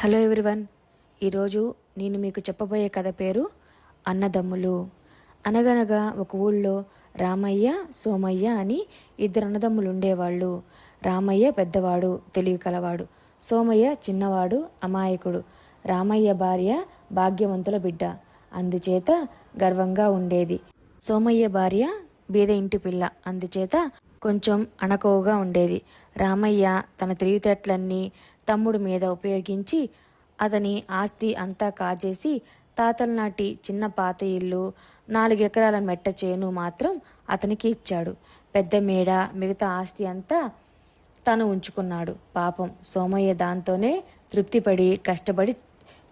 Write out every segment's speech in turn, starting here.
Hello everyone. ఈరోజు నేను మీకు చెప్పబోయే కథ పేరు అన్నదమ్ములు. అనగనగా ఒక ఊళ్ళో రామయ్య, సోమయ్య అని ఇద్దరు అన్నదమ్ములు ఉండేవాళ్ళు. రామయ్య పెద్దవాడు, తెలివి కలవాడు. సోమయ్య చిన్నవాడు, అమాయకుడు. రామయ్య భార్య భాగ్యవంతుల బిడ్డ, అందుచేత గర్వంగా ఉండేది. సోమయ్య భార్య బీద ఇంటి పిల్ల, అందుచేత కొంచెం అణకువగా ఉండేది. రామయ్య తన తెలివితేటలన్నీ తమ్ముడి మీద ఉపయోగించి అతని ఆస్తి అంతా కాజేసి తాతల నాటి చిన్న పాత ఇల్లు, 4 ఎకరాల మెట్ట చేను మాత్రం అతనికి ఇచ్చాడు. పెద్ద మేడ, మిగతా ఆస్తి అంతా తను ఉంచుకున్నాడు. పాపం సోమయ్య దాంతోనే తృప్తిపడి కష్టపడి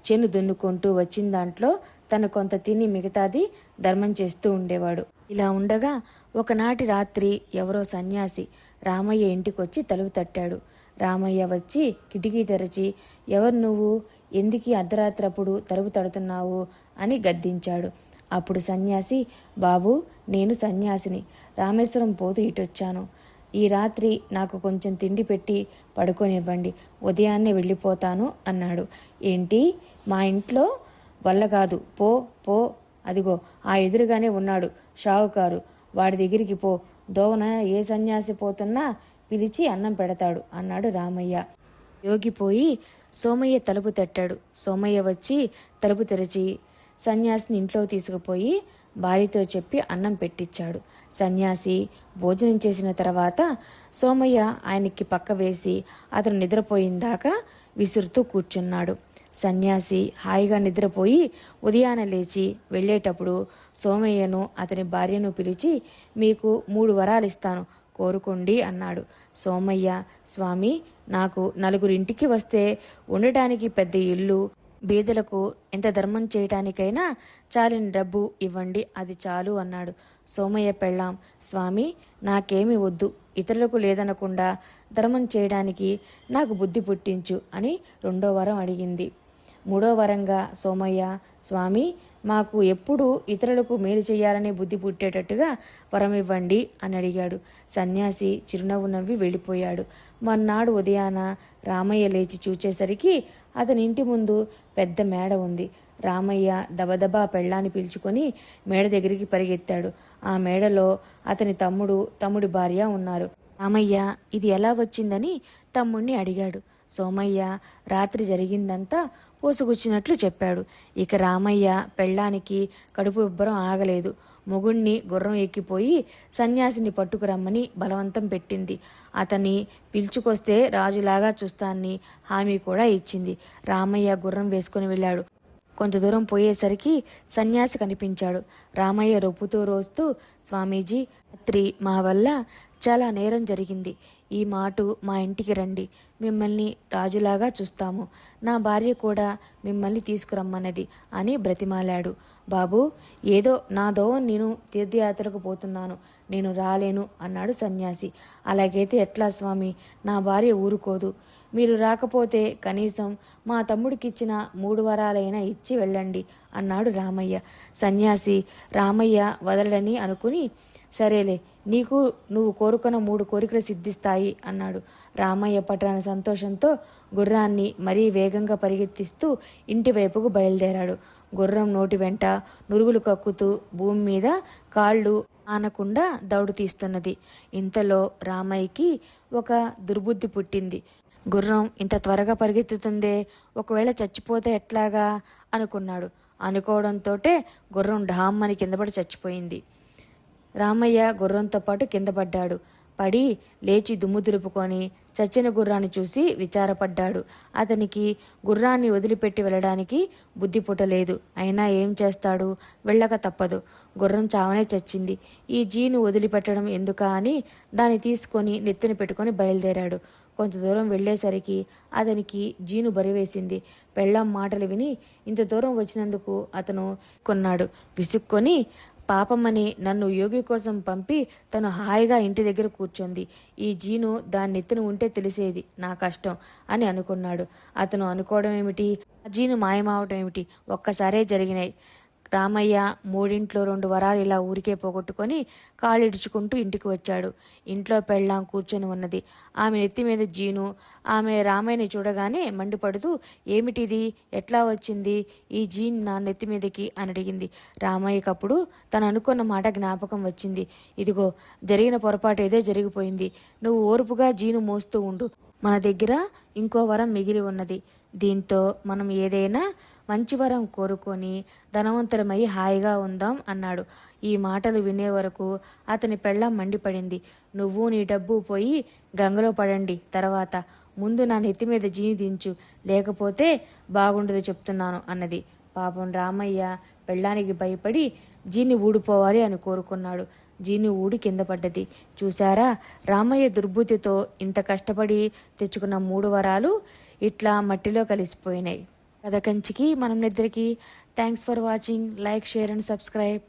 చేను దున్నుకుంటూ వచ్చిన దాంట్లో తను కొంత తిని మిగతాది ధర్మం చేస్తూ ఉండేవాడు. ఇలా ఉండగా ఒకనాటి రాత్రి ఎవరో సన్యాసి రామయ్య ఇంటికొచ్చి తలుపు తట్టాడు. రామయ్య వచ్చి కిటికీ తెరచి, ఎవరు నువ్వు, ఎందుకీ అర్ధరాత్రప్పుడు తలుపు తడుతున్నావు అని గద్దించాడు. అప్పుడు సన్యాసి, బాబు, నేను సన్యాసిని, రామేశ్వరం పోతూ ఇటొచ్చాను. ఈ రాత్రి నాకు కొంచెం తిండి పెట్టి పడుకోనివ్వండి, ఉదయాన్నే వెళ్ళిపోతాను అన్నాడు. ఏంటి, మా ఇంట్లో వల్ల కాదు, పో పో, అదిగో ఆ ఎదురుగానే ఉన్నాడు షావుకారు, వాడి దగ్గరికి పో, దోవన ఏ సన్యాసి పోతున్నా పిలిచి అన్నం పెడతాడు అన్నాడు రామయ్య. యోగిపోయి సోమయ్య తలుపు తట్టాడు. సోమయ్య వచ్చి తలుపు తెరిచి సన్యాసిని ఇంట్లో తీసుకుపోయి భార్యతో చెప్పి అన్నం పెట్టించాడు. సన్యాసి భోజనం చేసిన తర్వాత సోమయ్య ఆయనకి పక్క వేసి అతను నిద్రపోయిందాకా విసురుతూ కూర్చున్నాడు. సన్యాసి హాయిగా నిద్రపోయి ఉదయాన లేచి వెళ్ళేటప్పుడు సోమయ్యను అతని భార్యను పిలిచి, మీకు 3 వరాలు ఇస్తాను, కోరుకోండి అన్నాడు. సోమయ్య, స్వామి, నాకు 4 ఇంటికి వస్తే ఉండటానికి పెద్ద ఇల్లు, బీదలకు ఎంత ధర్మం చేయటానికైనా చాలిన డబ్బు ఇవ్వండి, అది చాలు అన్నాడు. సోమయ్య పెళ్ళాం, స్వామి, నాకేమీ వద్దు, ఇతరులకు లేదనకుండా ధర్మం చేయడానికి నాకు బుద్ధి పుట్టించు అని 2వ వరం అడిగింది. 3వ వరంగా సోమయ్య, స్వామి, మాకు ఎప్పుడు ఇతరులకు మేలు చేయాలనే బుద్ధి పుట్టేటట్టుగా వరం ఇవ్వండి అని అడిగాడు. సన్యాసి చిరునవ్వు నవ్వి వెళ్ళిపోయాడు. మర్నాడు ఉదయాన రామయ్య లేచి చూచేసరికి అతని ఇంటి ముందు పెద్ద మేడ ఉంది. రామయ్య దబదబా పెళ్ళాన్ని పిలుచుకొని మేడ దగ్గరికి పరిగెత్తాడు. ఆ మేడలో అతని తమ్ముడి భార్య ఉన్నారు. రామయ్య ఇది ఎలా వచ్చిందని తమ్ముణ్ణి అడిగాడు. సోమయ్య రాత్రి జరిగిందంతా పోసుగుచ్చినట్లు చెప్పాడు. ఇక రామయ్య పెళ్ళానికి కడుపు ఉబ్బరం ఆగలేదు. మొగుణ్ణి గుర్రం ఎక్కిపోయి సన్యాసిని పట్టుకురమ్మని బలవంతం పెట్టింది. అతన్ని పిలుచుకొస్తే రాజులాగా చూస్తాన్ని హామీ కూడా ఇచ్చింది. రామయ్య గుర్రం వేసుకుని వెళ్ళాడు. కొంత దూరం పోయేసరికి సన్యాసి కనిపించాడు. రామయ్య రొప్పుతూ రోస్తూ, స్వామీజీ, రాత్రి మా వల్ల చాలా నేరం జరిగింది, ఈ మాటు మా ఇంటికి రండి, మిమ్మల్ని రాజులాగా చూస్తాము, నా భార్య కూడా మిమ్మల్ని తీసుకురమ్మన్నది అని బ్రతిమాలాడు. బాబు, ఏదో నా దోవ నేను తీర్థయాత్రకు పోతున్నాను, నేను రాలేను అన్నాడు సన్యాసి. అలాగైతే ఎట్లా స్వామి, నా భార్య ఊరుకోదు, మీరు రాకపోతే కనీసం మా తమ్ముడికిచ్చిన 3 వరాలైనా ఇచ్చి వెళ్ళండి అన్నాడు రామయ్య. సన్యాసి రామయ్య వదలని అనుకుని, సరేలే, నీకు నువ్వు కోరుకున్న 3 కోరికలు సిద్ధిస్తాయి అన్నాడు. రామయ్య పట్టాన సంతోషంతో గుర్రాన్ని మరీ వేగంగా పరిగెత్తిస్తూ ఇంటి వైపుకు బయలుదేరాడు. గుర్రం నోటి వెంట నురుగులు కక్కుతూ భూమి మీద కాళ్ళు ఆనకుండా దౌడు తీస్తున్నది. ఇంతలో రామయ్యకి ఒక దుర్బుద్ధి పుట్టింది. గుర్రం ఇంత త్వరగా పరిగెత్తుతుందే, ఒకవేళ చచ్చిపోతే ఎట్లాగా అనుకున్నాడు. అనుకోవడంతోటే గుర్రం ఢామ్మని కిందపడి చచ్చిపోయింది. రామయ్య గుర్రంతో పాటు కింద పడ్డాడు. పడి లేచి దుమ్ము దులుపుకొని చచ్చిన గుర్రాన్ని చూసి విచారపడ్డాడు. అతనికి గుర్రాన్ని వదిలిపెట్టి వెళ్ళడానికి బుద్ధి పుట్టలేదు. అయినా ఏం చేస్తాడు, వెళ్ళక తప్పదు. గుర్రం చావనే చచ్చింది. ఈ జీను వదిలిపెట్టడం ఎందుకా అని దాన్ని తీసుకొని నెత్తిన పెట్టుకొని బయలుదేరాడు. కొంత దూరం వెళ్లేసరికి అతనికి జీను బరివేసింది. పెళ్ళాం మాటలు విని ఇంత దూరం వచ్చినందుకు అతను కొన్నాడు. విసుక్కొని, పాపమని నన్ను యోగి కోసం పంపి తను హాయిగా ఇంటి దగ్గర కూర్చొంది, ఈ జీను దాని ఎత్తున ఉంటే తెలిసేది నా కష్టం అని అనుకున్నాడు. అతను అనుకోవడం ఏమిటి, ఆ జీను మాయమావటం ఏమిటి, ఒక్కసారే జరిగినాయి. రామయ్య మూడింట్లో 2 వరాలు ఇలా ఊరికే పోగొట్టుకొని కాళ్ళిడుచుకుంటూ ఇంటికి వచ్చాడు. ఇంట్లో పెళ్ళాం కూర్చొని ఉన్నది. ఆమె నెత్తి మీద జీను. ఆమె రామయ్యని చూడగానే మండిపడుతూ, ఏమిటిది, ఎట్లా వచ్చింది ఈ జీన్ నా నెత్తి మీదకి అని అడిగింది. రామయ్యకప్పుడు తను అనుకున్న మాట జ్ఞాపకం వచ్చింది. ఇదిగో జరిగిన పొరపాటు ఏదో జరిగిపోయింది. నువ్వు ఓర్పుగా జీను మోస్తూ ఉండు. మన దగ్గర ఇంకో వరం మిగిలి ఉన్నది. దీంతో మనం ఏదైనా మంచి వరం కోరుకొని ధనవంతులమై హాయిగా ఉందాం అన్నాడు. ఈ మాటలు వినే వరకు అతని పెళ్ళాం మండిపడింది. నువ్వు నీ డబ్బు పోయి గంగలో పడండి, తర్వాత ముందు నా నెత్తి మీద జీని దించు, లేకపోతే బాగుండదు చెప్తున్నాను అన్నది. పాపం రామయ్య పెళ్ళానికి భయపడి జీని ఊడిపోవాలి అని కోరుకున్నాడు. జీని ఊడి కింద పడ్డది. చూశారా, రామయ్య దుర్బుద్ధితో ఇంత కష్టపడి తెచ్చుకున్న 3 వరాలు ఇట్లా మట్టిలో కలిసిపోయినాయి. కథ కంచికి మనం నిద్రకి. Thanks for watching. Like, share and subscribe.